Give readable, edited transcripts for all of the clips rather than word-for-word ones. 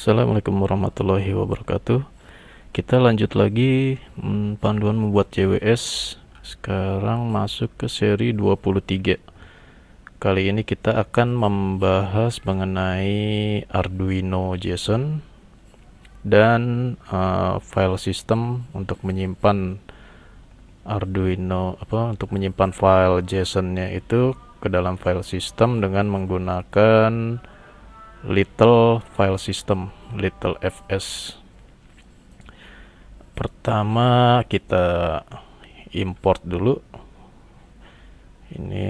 Assalamualaikum warahmatullahi wabarakatuh. Kita lanjut lagi panduan membuat CWS. Sekarang masuk ke seri 23. Kali ini kita akan membahas mengenai Arduino JSON dan file system untuk menyimpan untuk menyimpan file JSON-nya itu ke dalam file system dengan menggunakan Little File System, Little FS. Pertama kita import dulu. Ini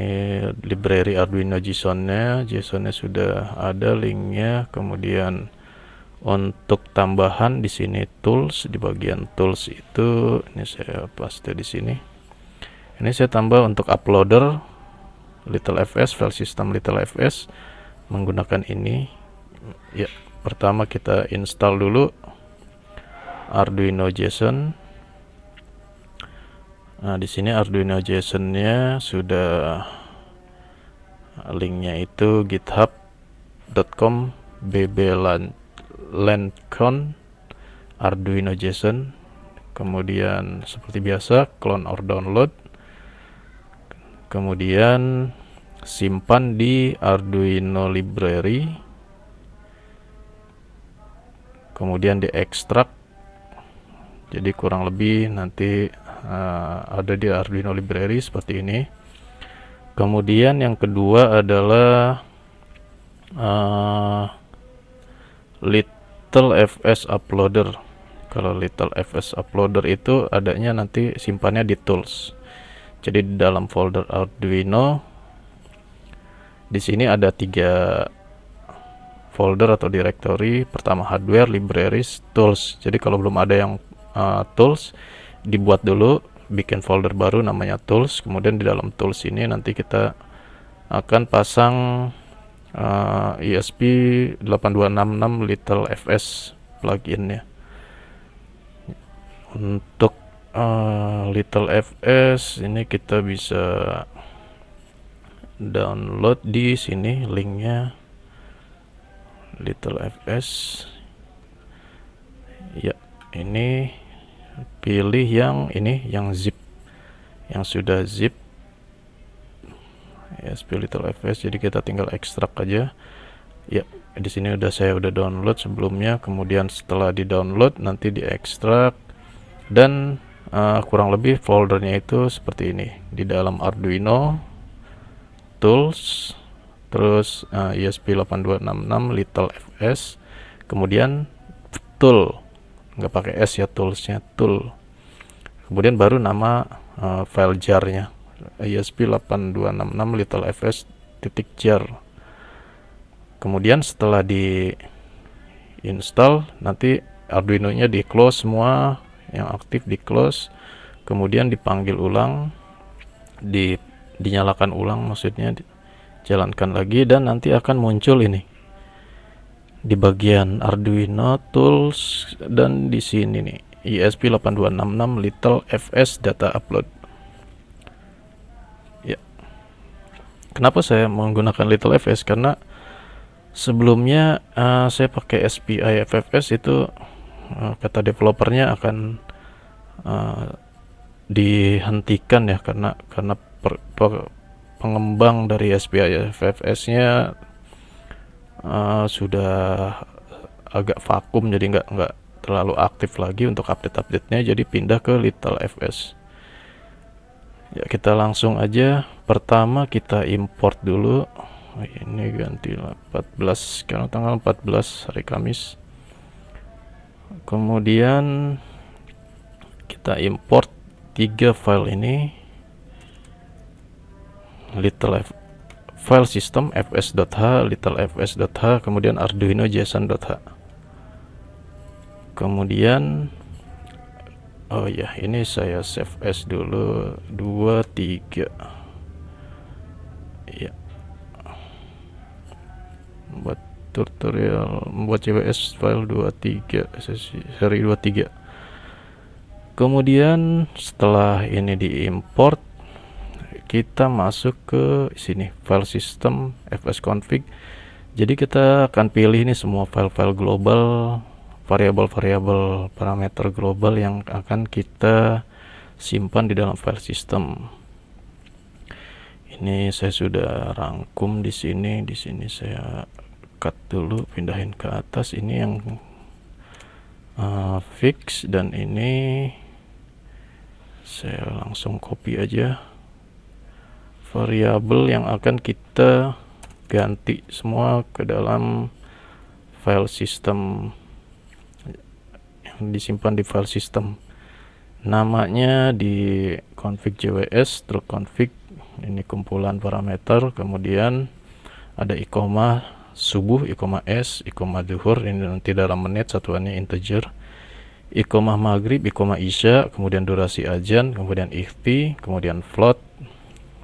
library Arduino JSON-nya sudah ada linknya. Kemudian untuk tambahan di sini tools, di bagian tools itu ini saya paste di sini. Ini saya tambah untuk uploader Little FS, file system Little FS menggunakan ini. Ya, pertama kita install dulu Arduino JSON. Nah, di sini Arduino JSON-nya sudah, linknya itu github.com /lancon Arduino JSON. Kemudian seperti biasa clone or download. Kemudian simpan di Arduino library. Kemudian diekstrak, jadi kurang lebih nanti ada di Arduino library seperti ini. Kemudian yang kedua adalah Little FS Uploader. Kalau Little FS Uploader itu adanya nanti simpannya di tools. Jadi di dalam folder Arduino di sini ada 3 folder atau directory. Pertama hardware, libraries, tools. Jadi kalau belum ada yang tools, dibuat dulu, bikin folder baru namanya tools. Kemudian di dalam tools ini nanti kita akan pasang ESP8266 Little FS pluginnya. Untuk Little FS ini kita bisa download di sini linknya. Little FS, ya, ini pilih yang ini, yang zip, yang sudah zip. ESP Little FS, jadi kita tinggal ekstrak aja. Ya, di sini saya udah download sebelumnya. Kemudian setelah di download nanti diekstrak dan kurang lebih foldernya itu seperti ini. Di dalam Arduino tools, terus ESP8266 Little FS, kemudian tool, nggak pakai S ya, toolsnya tool, kemudian baru nama file jar-nya ESP8266 Little FS .jar. Kemudian setelah di install nanti Arduino nya di close, semua yang aktif di close, kemudian dipanggil ulang, dinyalakan ulang, maksudnya jalankan lagi, dan nanti akan muncul ini di bagian Arduino tools dan di sini nih ESP8266 Little FS data upload. Ya, kenapa saya menggunakan Little FS? Karena sebelumnya saya pakai SPI FFS itu kata developernya akan dihentikan ya, karena pengembang dari SPI FFS-nya sudah agak vakum, jadi nggak terlalu aktif lagi untuk update-nya, jadi pindah ke Little FS. Ya, kita langsung aja. Pertama kita import dulu. Ini ganti 14, sekarang tanggal 14 hari Kamis. Kemudian kita import 3 file ini, Little file system fs.h, Little fs.h, kemudian Arduino JSON.h. Kemudian oh ya, ini saya save as dulu 23. Ya, buat tutorial membuat CWS file 23, seri 23. Kemudian setelah ini diimport, kita masuk ke sini file system fsconfig. Jadi kita akan pilih ini semua file-file global, variabel-variabel parameter global yang akan kita simpan di dalam file system. Ini saya sudah rangkum di sini. Di sini saya cut dulu, pindahin ke atas. Ini yang fix, dan ini saya langsung copy aja variabel yang akan kita ganti semua ke dalam file system, yang disimpan di file system. Namanya di config jws true config. Ini kumpulan parameter, kemudian ada i koma subuh, i koma s, i koma duhur, ini nanti dalam menit, satuannya integer, i koma maghrib, i koma isya, kemudian durasi azan, kemudian ikhti, kemudian float,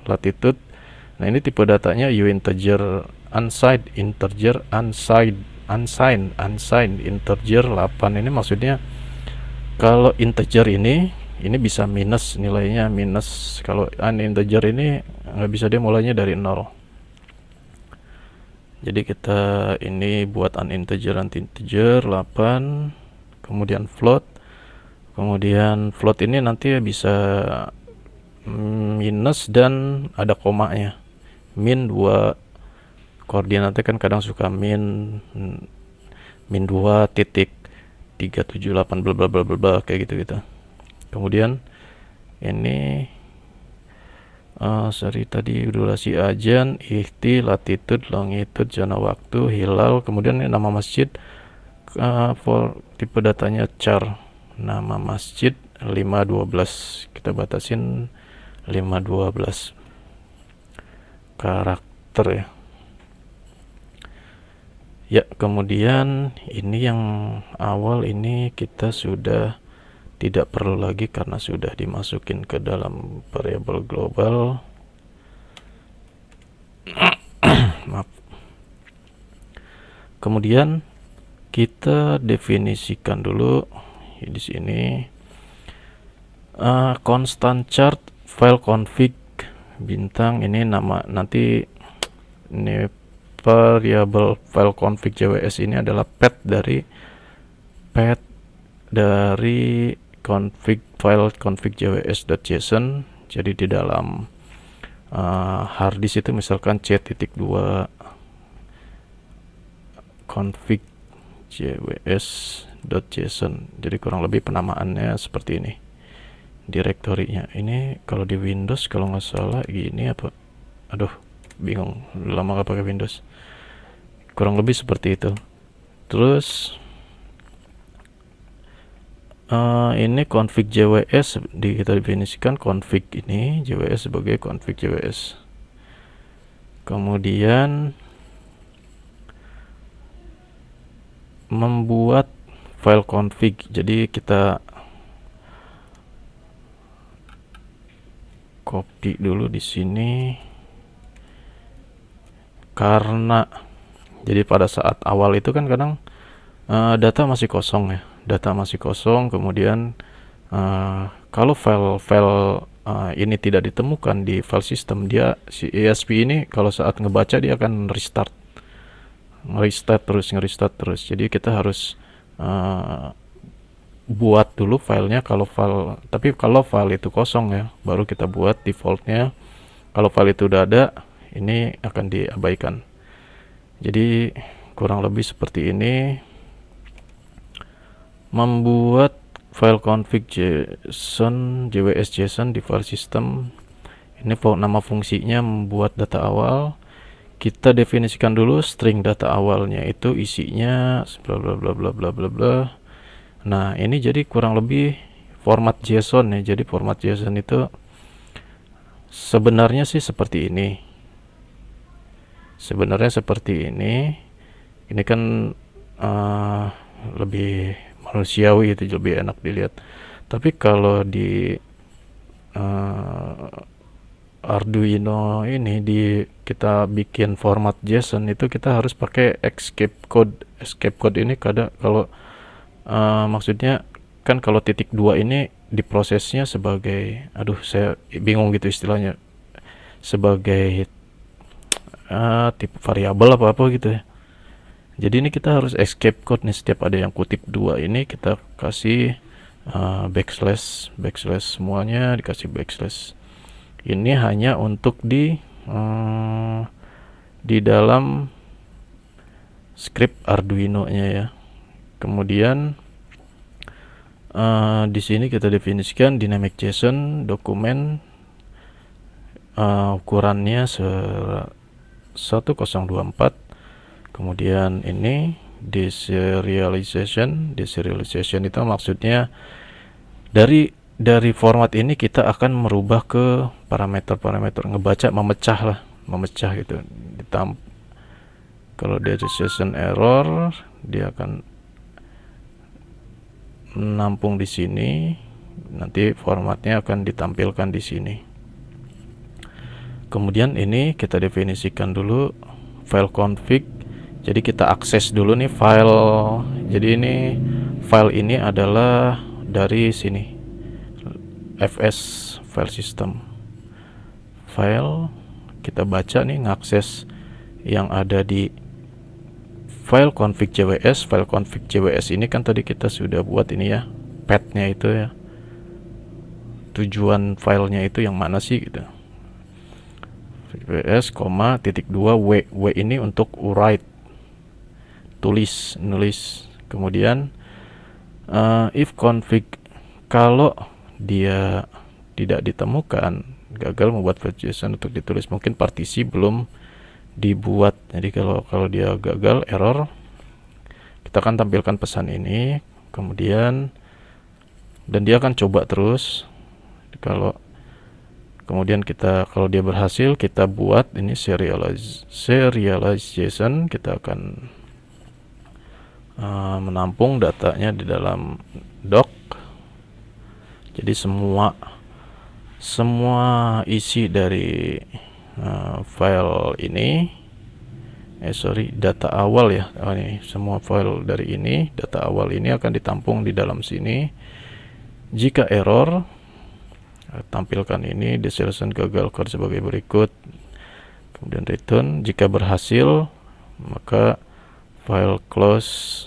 latitude. Nah, ini tipe datanya uinteger unsigned, integer unsigned, unsigned, integer 8. Ini maksudnya kalau integer ini bisa minus, nilainya minus. Kalau uninteger ini nggak bisa, dia mulainya dari 0. Jadi kita ini buat uninteger 8, kemudian float. Kemudian float ini nanti bisa minus dan ada komanya. Min 2, koordinatnya kan kadang suka min 2.378 bla bla bla bla kayak gitu. Kemudian ini sorry, tadi durasi azan, ikhti, latitude, longitude, zona waktu, hilal. Kemudian ini nama masjid, for tipe datanya char, nama masjid 512, kita batasin 512 karakter ya. Ya, kemudian ini yang awal ini kita sudah tidak perlu lagi karena sudah dimasukin ke dalam variabel global. Maaf. Kemudian kita definisikan dulu di sini constant chart file config bintang. Ini nama, nanti ini variabel file config jws ini adalah path dari config file config jws.json. Jadi di dalam hard disk itu misalkan c.2 config jws.json. Jadi kurang lebih penamaannya seperti ini, direktorinya. Ini kalau di Windows kalau nggak salah gini apa, aduh bingung, lama nggak pakai Windows. Kurang lebih seperti itu. Terus ini config jws, kita definisikan config ini jws sebagai config jws. Kemudian membuat file config. Jadi kita copy dulu di sini, karena jadi pada saat awal itu kan kadang data masih kosong ya, kemudian kalau file-file ini tidak ditemukan di file system, dia si ESP ini kalau saat ngebaca dia akan restart terus. Jadi kita harus buat dulu filenya. Tapi kalau file itu kosong ya, baru kita buat defaultnya. Kalau file itu udah ada, ini akan diabaikan. Jadi kurang lebih seperti ini. Membuat file config JSON, JWS-JSON di file system. Ini nama fungsinya membuat data awal. Kita definisikan dulu string data awalnya itu isinya bla bla bla bla bla bla bla. Nah, ini jadi kurang lebih format JSON ya. Jadi format JSON itu sebenarnya sih seperti ini. Ini kan lebih manusiawi, itu lebih enak dilihat. Tapi kalau di Arduino ini kita bikin format JSON itu kita harus pakai escape code. Escape code ini kalau maksudnya kan kalau titik 2 ini diprosesnya sebagai, saya bingung gitu istilahnya, sebagai tipe variabel apa gitu ya. Jadi ini kita harus escape code nih, setiap ada yang kutip 2 ini kita kasih backslash semuanya dikasih backslash. Ini hanya untuk di dalam script Arduino nya ya. Kemudian di sini kita definisikan dynamic JSON dokumen ukurannya 1024. Kemudian ini deserialization itu maksudnya dari format ini kita akan merubah ke parameter ngebaca, memecah gitu. Kalau deserialization error dia akan menampung di sini, nanti formatnya akan ditampilkan di sini. Kemudian ini kita definisikan dulu file config. Jadi kita akses dulu nih file. Jadi ini file ini adalah dari sini, fs file system file. Kita baca nih, ngakses yang ada di file config JWS. File config JWS ini kan tadi kita sudah buat ini ya, path-nya itu ya, tujuan filenya itu yang mana sih gitu. JWS, w ini untuk write, nulis. Kemudian if config, kalau dia tidak ditemukan, gagal membuat file JSON untuk ditulis, mungkin partisi belum dibuat. Jadi kalau dia gagal, error, kita akan tampilkan pesan ini. Kemudian dan dia akan coba terus. Kemudian kalau dia berhasil, kita buat ini serialize JSON. Kita akan menampung datanya di dalam doc. Jadi semua isi dari file ini, data awal ya, ini semua file dari ini, data awal ini akan ditampung di dalam sini. Jika error, tampilkan ini deserialization gagal code sebagai berikut, kemudian return. Jika berhasil, maka file close.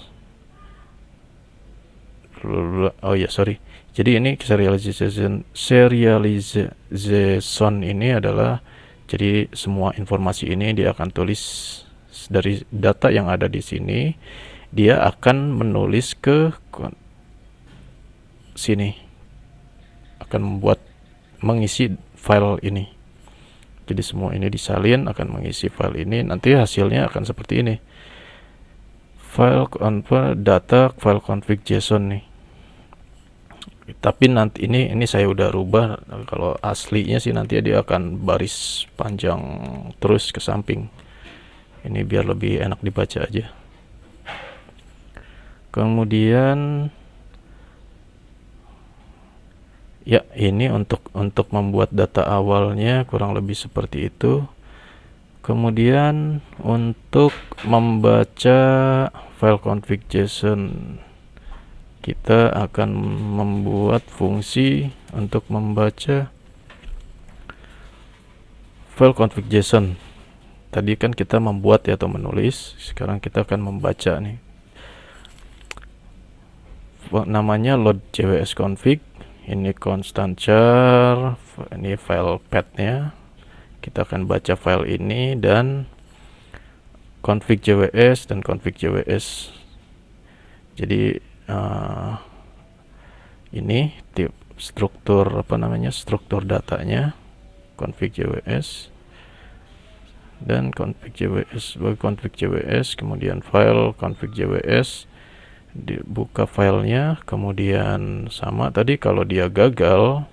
Jadi ini serialization ini adalah, jadi semua informasi ini dia akan tulis dari data yang ada di sini, dia akan menulis ke sini, akan mengisi file ini. Jadi semua ini disalin akan mengisi file ini, nanti hasilnya akan seperti ini. File config JSON nih. Tapi nanti ini saya udah rubah. Kalau aslinya sih nanti dia akan baris panjang terus ke samping. Ini biar lebih enak dibaca aja. Kemudian ya, ini untuk membuat data awalnya kurang lebih seperti itu. Kemudian untuk membaca file config JSON, kita akan membuat fungsi untuk membaca file config JSON. Tadi kan kita membuat ya, atau menulis, sekarang kita akan membaca nih. Namanya load JWS config. Ini constant char, ini file path-nya. Kita akan baca file ini dan config JWS dan config JWS. Jadi ini struktur struktur datanya config JWS dan config JWS sebagai config JWS. Kemudian file config JWS, dibuka filenya. Kemudian sama tadi, kalau dia gagal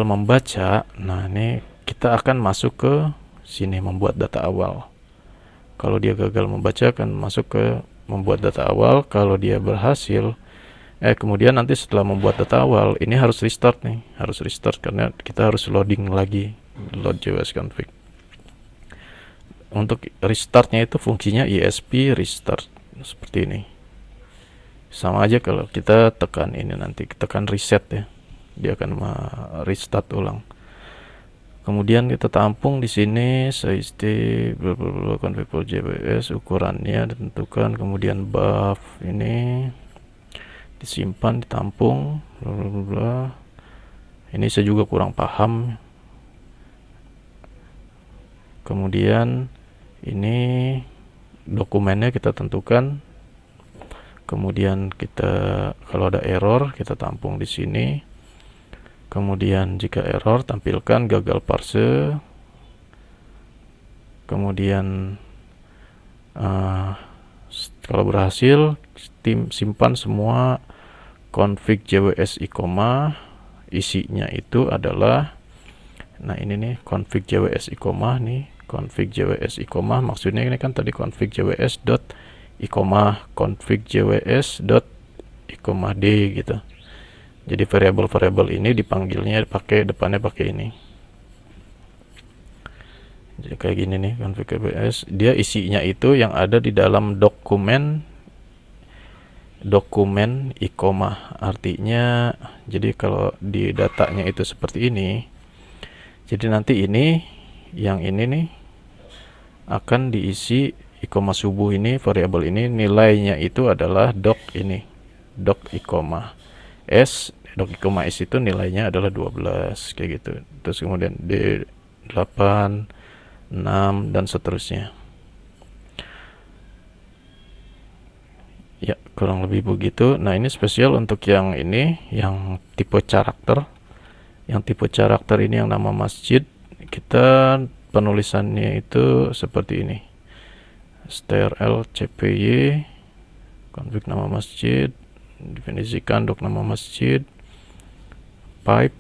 membaca, nah ini kita akan masuk ke sini membuat data awal. Kalau dia gagal membaca akan masuk ke membuat data awal. Kalau dia berhasil, kemudian nanti setelah membuat data awal ini harus restart karena kita harus loading lagi, load JWS config. Untuk restartnya itu fungsinya esp restart seperti ini. Sama aja kalau kita tekan ini, nanti tekan reset ya, dia akan restart ulang. Kemudian kita tampung di sini size config for JWS, ukurannya ditentukan, kemudian buff ini disimpan, ditampung, bla bla bla. Ini saya juga kurang paham. Kemudian ini dokumennya kita tentukan. Kemudian kita kalau ada error kita tampung di sini. Kemudian jika error tampilkan gagal parse. Kemudian kalau berhasil simpan semua config JWS ikoma. Isinya itu adalah, nah ini nih config JWS ikoma nih, config JWS ikoma maksudnya ini kan tadi config JWS dot ikoma, config JWS dot ikoma d gitu. Jadi variabel-variabel ini dipanggilnya depannya pakai ini. Jadi kayak gini nih config JWS, dia isinya itu yang ada di dalam dokumen ikoma. Artinya jadi kalau di datanya itu seperti ini, jadi nanti ini yang ini nih akan diisi ikoma subuh ini, variabel ini nilainya itu adalah doc ikoma s. Doc ikoma s itu nilainya adalah 12 kayak gitu. Terus kemudian D8, 6 dan seterusnya. Ya, kurang lebih begitu. Nah, ini spesial untuk yang ini, yang tipe karakter. Yang tipe karakter ini yang nama masjid, kita penulisannya itu seperti ini. strl cpy config nama masjid, definisikan doc nama masjid, pipe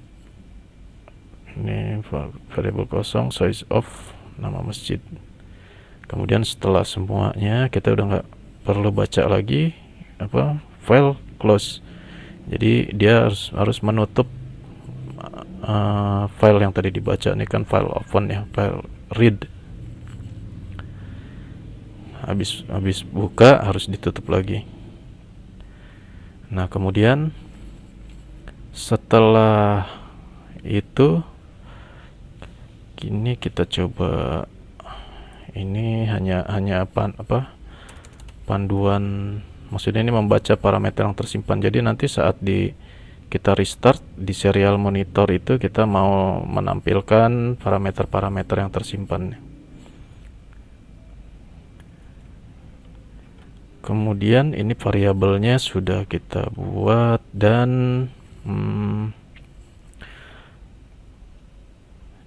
ini variabel kosong, size of nama masjid. Kemudian setelah semuanya kita udah nggak perlu baca lagi file close. Jadi dia harus menutup file yang tadi dibaca. Ini kan file open ya, file read. Habis buka harus ditutup lagi. Nah, kemudian setelah itu gini kita coba, ini hanya panduan, maksudnya ini membaca parameter yang tersimpan. Jadi nanti saat kita restart di serial monitor itu kita mau menampilkan parameter-parameter yang tersimpan. Kemudian ini variabelnya sudah kita buat, dan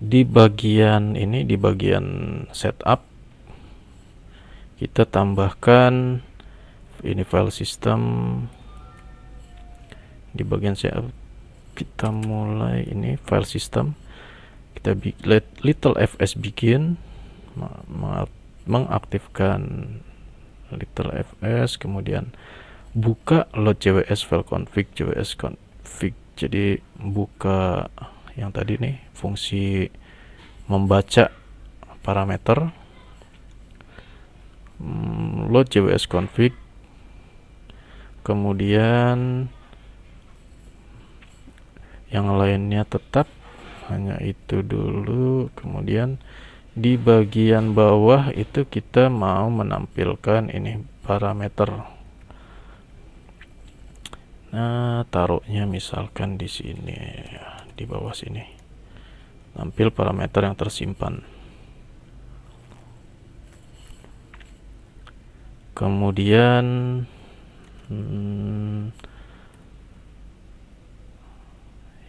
di bagian ini, di bagian setup, kita tambahkan ini file system. Di bagian setup kita mulai ini file system, kita little fs begin, mengaktifkan little fs, kemudian buka load jws file config jws config. Jadi buka yang tadi nih, fungsi membaca parameter, load jws config, kemudian yang lainnya tetap hanya itu dulu. Kemudian di bagian bawah itu kita mau menampilkan ini parameter. Nah, taruhnya misalkan di sini, di bawah sini, tampil parameter yang tersimpan. Kemudian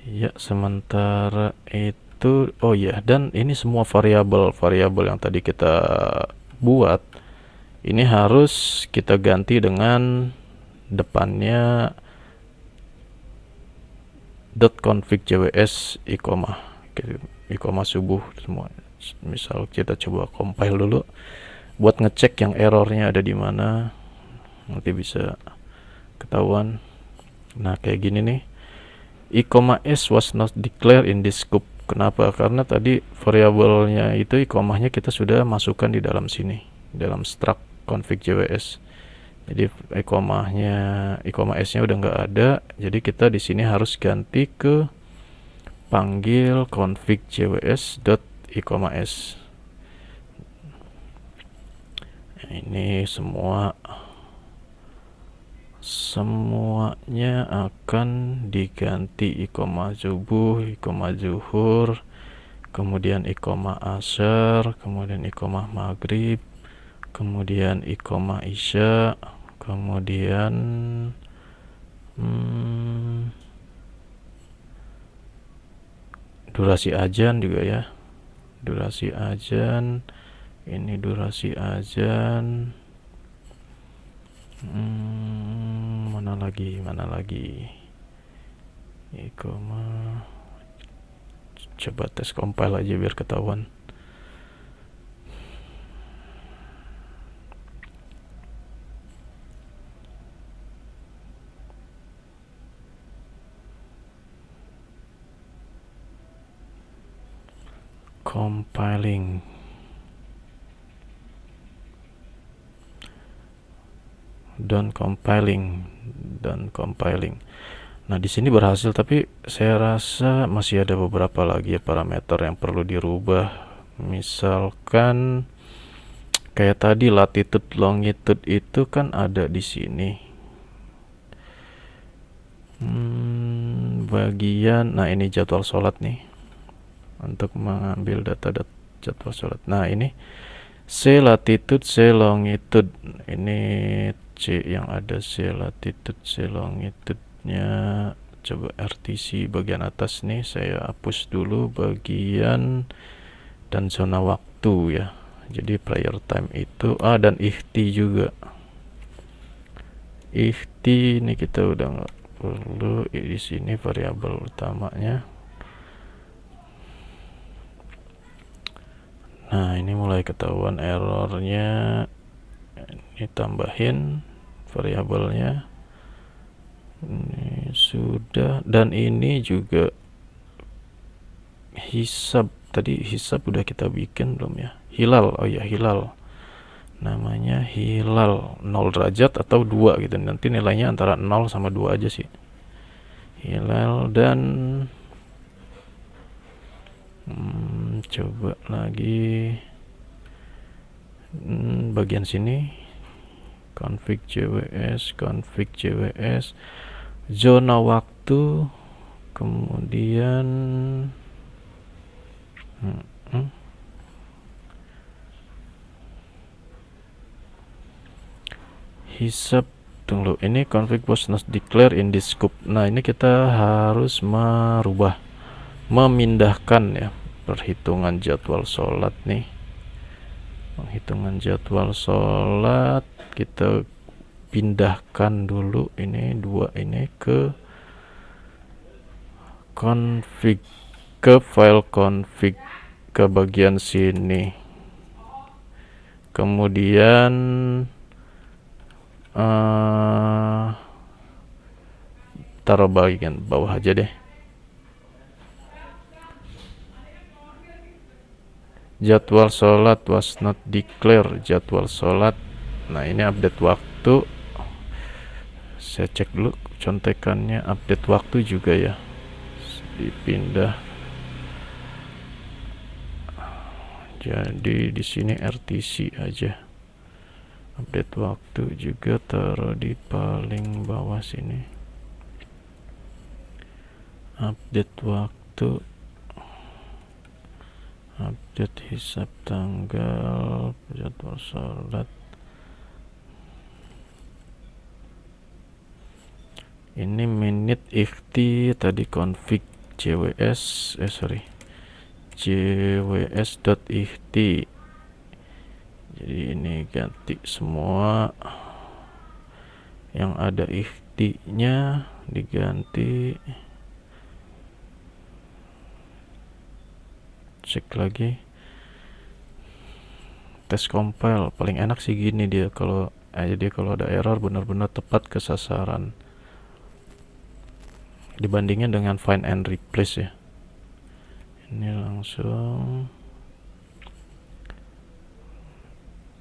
ya, sementara itu, oh ya, dan ini semua variabel yang tadi kita buat ini harus kita ganti dengan depannya .config jws ikoma subuh semua. Misal kita coba compile dulu buat ngecek yang errornya ada di mana, nanti bisa ketahuan. Nah, kayak gini nih, ikoma s was not declared in this scope. Kenapa? Karena tadi variabelnya itu ikomahnya kita sudah masukkan di dalam sini, dalam struct config jws. Jadi ikoma s nya udah nggak ada, jadi kita di sini harus ganti ke panggil config jws.i,s. Ini semuanya akan diganti i, subuh, i, zuhur, kemudian i, asar, kemudian i, maghrib, kemudian i, isya, kemudian durasi azan juga ya, durasi azan, ini durasi azan. Mana lagi coba tes compile aja biar ketahuan. Compiling. Done compiling. Nah, di sini berhasil, tapi saya rasa masih ada beberapa lagi ya parameter yang perlu dirubah. Misalkan kayak tadi latitude longitude itu kan ada di sini. Bagian, nah ini jadwal sholat nih. Untuk mengambil data jadwal sholat. Nah, ini C latitude, C longitude. Ini C yang ada C latitude, C longitude-nya. Coba RTC bagian atas nih saya hapus dulu bagian dan zona waktu ya. Jadi prior time itu dan ikhti juga. Ikhti ini kita udah nggak perlu di sini variabel utamanya. Nah, ini mulai ketahuan errornya. Ini tambahin variabelnya. Ini sudah, dan ini juga hisab. Tadi hisab udah kita bikin belum ya? Hilal, oh ya hilal. Namanya hilal 0 derajat atau 2 gitu. Nanti nilainya antara 0 sama 2 aja sih. Hilal dan coba lagi bagian sini config jws, zona waktu, kemudian hisab. Tunggu, ini config was not declare in this scope. Nah, ini kita harus memindahkan ya perhitungan jadwal sholat nih. Penghitungan jadwal sholat kita pindahkan dulu ini dua ini ke config, ke file config, ke bagian sini, kemudian taruh bagian bawah aja deh. Jadwal sholat was not declare, jadwal sholat. Nah, ini update waktu. Saya cek dulu contekannya, update waktu juga ya. Dipindah. Jadi di sini RTC aja. Update waktu juga taruh di paling bawah sini. Update waktu, update hisab tanggal, jadwal sholat. Ini menit ikhti, tadi config jws.ikhti. Jadi ini ganti semua yang ada ikhtinya diganti. Cek lagi, tes compile. Paling enak sih gini dia, kalau ada error benar-benar tepat ke sasaran dibandingnya dengan find and replace ya. Ini langsung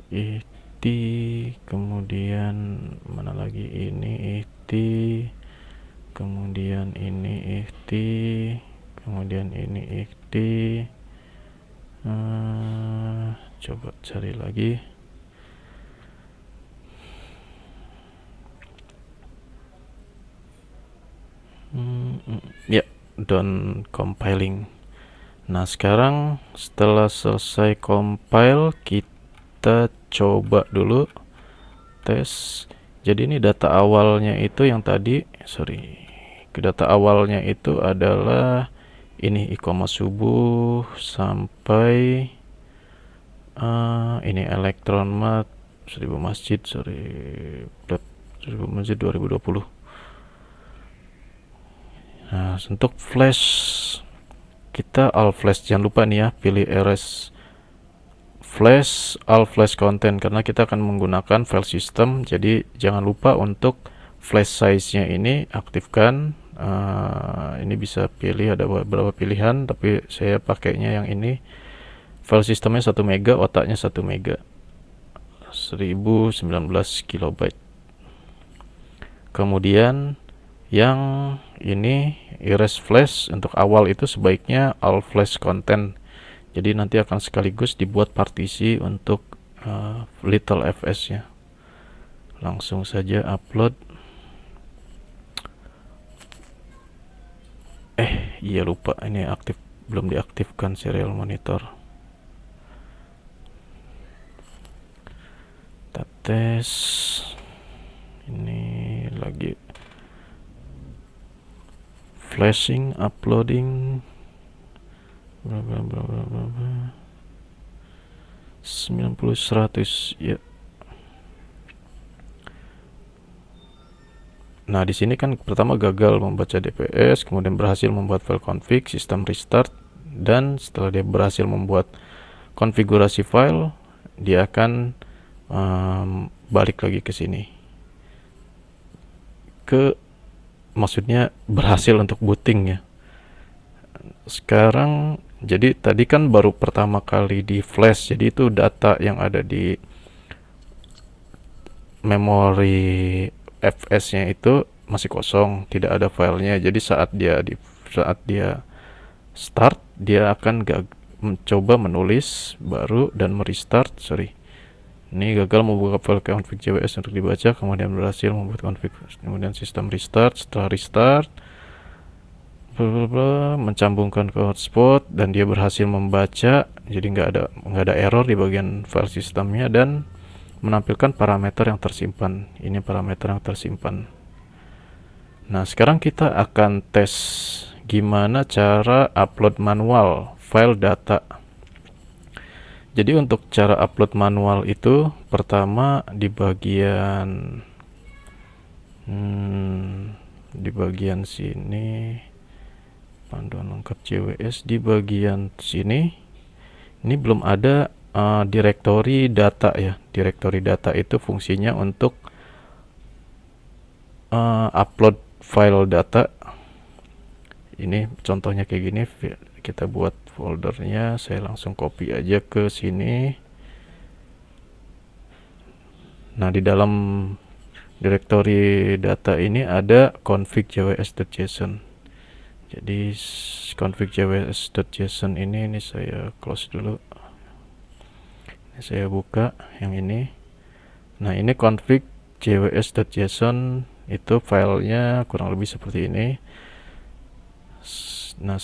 ikhti, kemudian mana lagi, ini ikhti, kemudian ini ikhti, kemudian ini XD. Coba cari lagi. Ya, done compiling. Nah, sekarang setelah selesai compile, kita coba dulu tes. Jadi ini data awalnya itu yang tadi, data awalnya itu adalah ini e-commerce subuh sampai ini Elektronmat 1000 masjid, 1000 masjid 2020. Nah, untuk flash kita all flash, jangan lupa nih ya, pilih rs flash all flash content karena kita akan menggunakan file system. Jadi jangan lupa untuk flash size nya ini aktifkan. Ini bisa pilih, ada beberapa pilihan, tapi saya pakainya yang ini. File sistemnya 1 mega, otaknya 1 mega, 1019 kilobyte. Kemudian yang ini erase flash untuk awal itu sebaiknya all flash content. Jadi nanti akan sekaligus dibuat partisi untuk little fs nya. Langsung saja upload. Iya lupa, ini aktif, belum diaktifkan serial monitor. Kita tes. Ini lagi flashing, uploading, berapa 90 100 ya. Nah, di sini kan pertama gagal membaca DPS, kemudian berhasil membuat file config, sistem restart, dan setelah dia berhasil membuat konfigurasi file, dia akan balik lagi ke sini. Maksudnya berhasil untuk booting ya. Sekarang jadi tadi kan baru pertama kali di flash, jadi itu data yang ada di memori fs-nya itu masih kosong, tidak ada filenya. Jadi saat dia start, dia akan mencoba menulis baru dan merestart. Ini gagal membuka file config JWS untuk dibaca, kemudian berhasil membuat config, kemudian sistem restart. Setelah restart, mencambungkan ke hotspot dan dia berhasil membaca. Jadi nggak ada error di bagian file sistemnya dan menampilkan parameter yang tersimpan. Ini parameter yang tersimpan. Nah, sekarang kita akan tes gimana cara upload manual file data. Jadi untuk cara upload manual itu pertama di bagian sini, panduan lengkap JWS, di bagian sini ini belum ada direktori data ya. Direktori data itu fungsinya untuk upload file data. Ini contohnya kayak gini, kita buat foldernya, saya langsung copy aja ke sini. Nah, di dalam direktori data ini ada config jws.json. Jadi config jws.json ini saya close dulu. Ini saya buka yang ini. Nah, ini config jws.json, itu filenya kurang lebih seperti ini. Nah,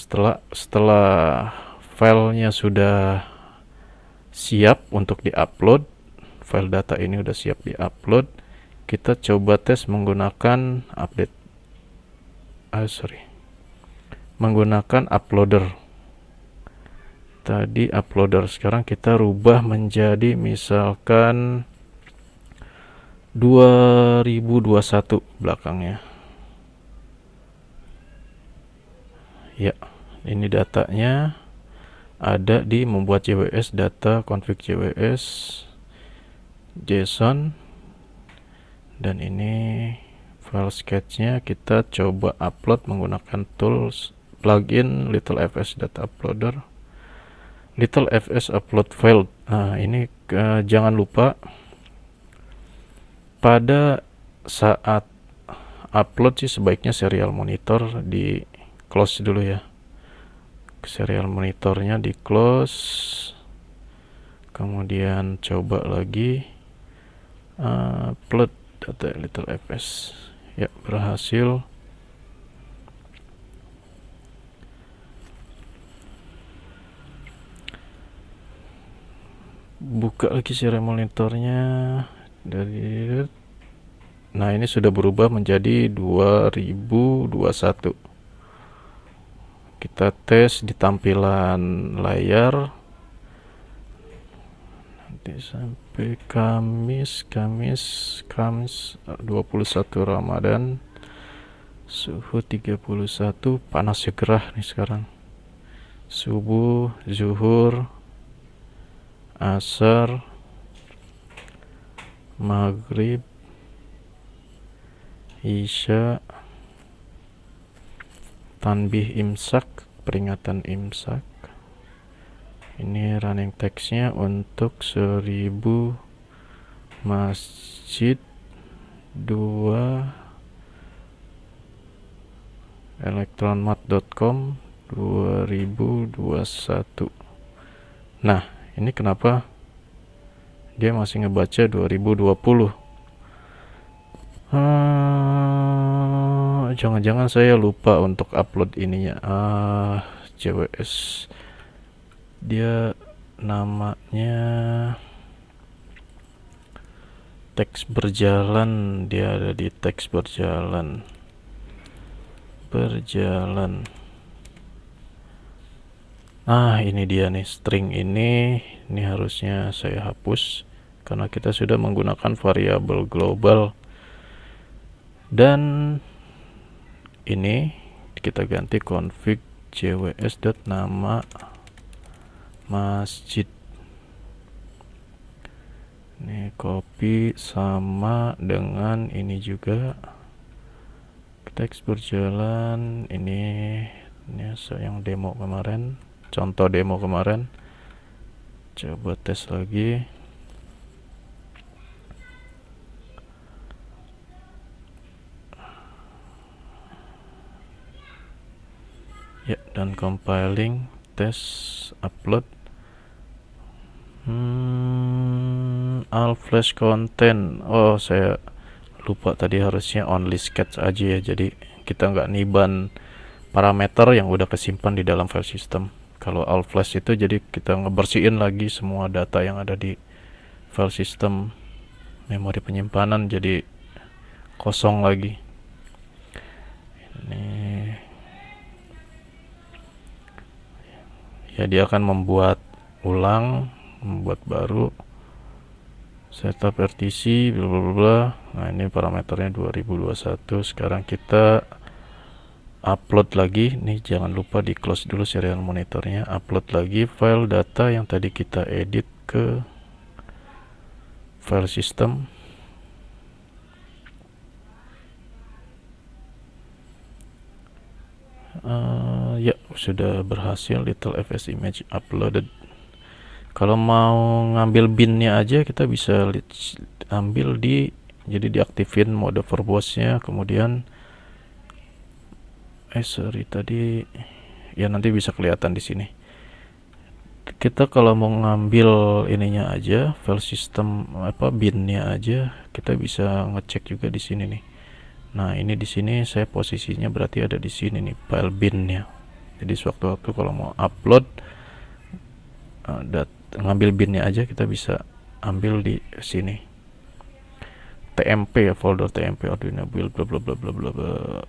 setelah filenya sudah siap untuk diupload, file data ini udah siap diupload, kita coba tes menggunakan menggunakan uploader. Tadi uploader, sekarang kita rubah menjadi misalkan 2021 belakangnya. Ya, ini datanya ada di membuat JWS, data config JWS JSON, dan ini file sketchnya. Kita coba upload menggunakan tools plugin Little FS Data Uploader, Little FS Upload File. Nah, ini jangan lupa pada saat upload sih sebaiknya serial monitor di close dulu ya. serial monitornya di close, kemudian coba lagi upload data little fs. Ya, berhasil. Buka lagi serial monitornya dari, nah ini sudah berubah menjadi 2021. Kita tes di tampilan layar nanti sampai Kamis 21 Ramadan, suhu 31, panas ya, gerah nih sekarang. Subuh, zuhur, asar, maghrib, isya, tanbih imsak, peringatan imsak. Ini running text-nya untuk 1000 masjid 2 elektronmart.com 2021. Nah, ini kenapa dia masih ngebaca 2020? Jangan-jangan saya lupa untuk upload ininya. JWS dia namanya teks berjalan, dia ada di teks berjalan. Ini dia nih, string ini harusnya saya hapus karena kita sudah menggunakan variabel global. Dan ini kita ganti config jws.nama masjid. Ini copy sama dengan ini juga, teks berjalan. Ini yang demo kemarin, contoh demo kemarin. Coba tes lagi. Ya, dan compiling, tes, upload. All flash content. Oh, saya lupa tadi, harusnya only sketch aja ya. Jadi kita nggak niban parameter yang udah kesimpan di dalam file system. Kalau all flash itu jadi kita ngebersihin lagi semua data yang ada di file system, memori penyimpanan jadi kosong lagi. Ini ya, dia akan membuat baru, setup RTC bla bla bla. Nah, ini parameternya 2021. Sekarang kita upload lagi. Nih, jangan lupa di close dulu serial monitornya. Upload lagi file data yang tadi kita edit ke file system. Ya, sudah berhasil. Little fs image uploaded. Kalau mau ngambil binnya aja kita bisa ambil jadi diaktifin mode verbose-nya, kemudian tadi ya nanti bisa kelihatan di sini. Kita kalau mau ngambil ininya aja, file system binnya aja, kita bisa ngecek juga di sini nih. Nah, ini di sini saya posisinya berarti ada di sini nih, file binnya. Jadi sewaktu-waktu kalau mau upload ngambil binnya aja, kita bisa ambil di sini. TMP ya, folder TMP Arduino build bla bla bla bla bla bla.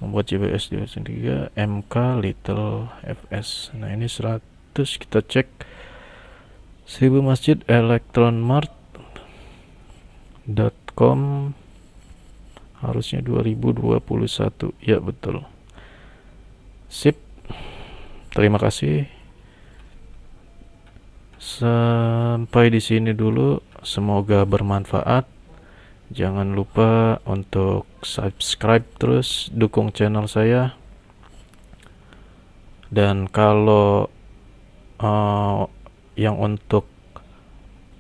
Membuat JBS 3 MK little fs. Nah, ini 100, kita cek 1000 masjid elektronmart.com harusnya 2021. Ya, betul. Sip. Terima kasih. Sampai di sini dulu, semoga bermanfaat. Jangan lupa untuk subscribe, terus dukung channel saya. Dan kalau yang untuk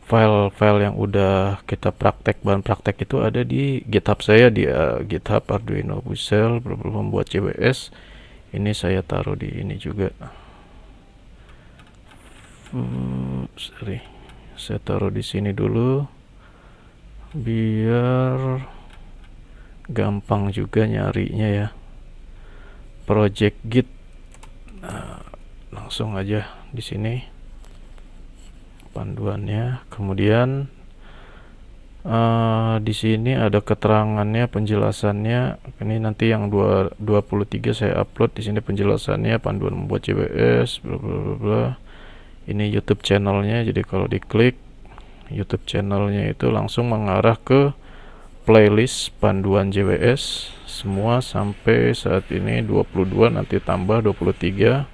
file-file yang udah kita bahan praktek itu ada di GitHub saya, di GitHub Arduino Busel membuat CBS. Ini saya taruh di ini juga. Sorry, saya taruh di sini dulu biar gampang juga nyarinya ya. Project Git, langsung aja di sini panduannya. Kemudian di sini ada keterangannya, penjelasannya. Ini nanti yang 23 saya upload. Di sini penjelasannya, panduan membuat JWS, bla bla bla bla. Ini YouTube channelnya, jadi kalau diklik YouTube channelnya itu langsung mengarah ke playlist panduan JWS semua sampai saat ini 22, nanti tambah 23.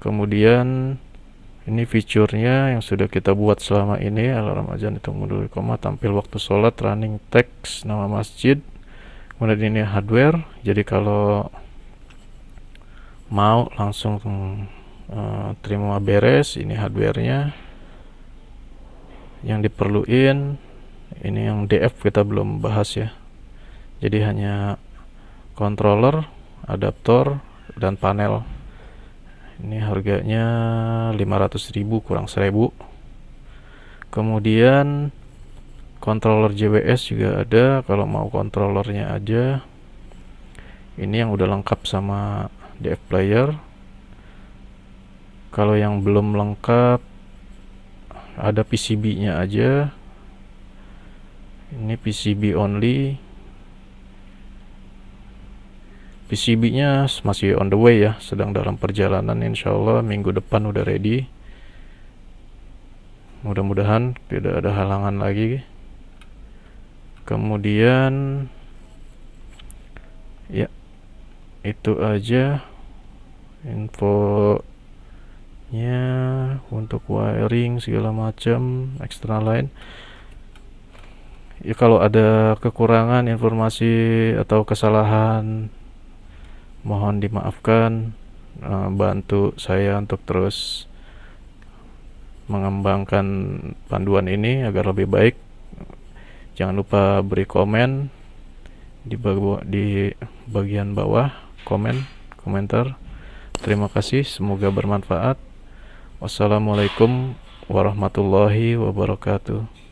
Kemudian ini fiturnya yang sudah kita buat selama ini, alarm azan itu mundur koma, tampil waktu sholat, running text, nama masjid. Kemudian ini hardware, jadi kalau mau langsung terima beres. Ini hardwarenya yang diperluin. Ini yang DF kita belum bahas ya, jadi hanya controller, adaptor, dan panel. Ini harganya 500.000 kurang 1.000. Kemudian controller JWS juga ada, kalau mau controllernya aja. Ini yang udah lengkap sama DF player. Kalau yang belum lengkap ada PCB-nya aja. Ini PCB only. PCB-nya masih on the way ya, sedang dalam perjalanan. Insyaallah minggu depan udah ready. Mudah-mudahan tidak ada halangan lagi. Kemudian ya itu aja infonya untuk wiring segala macam ekstra lain. Ya kalau ada kekurangan informasi atau kesalahan mohon dimaafkan. Bantu saya untuk terus mengembangkan panduan ini agar lebih baik. Jangan lupa beri komen di bagian bawah, komentar. Terima kasih, semoga bermanfaat. Wassalamualaikum warahmatullahi wabarakatuh.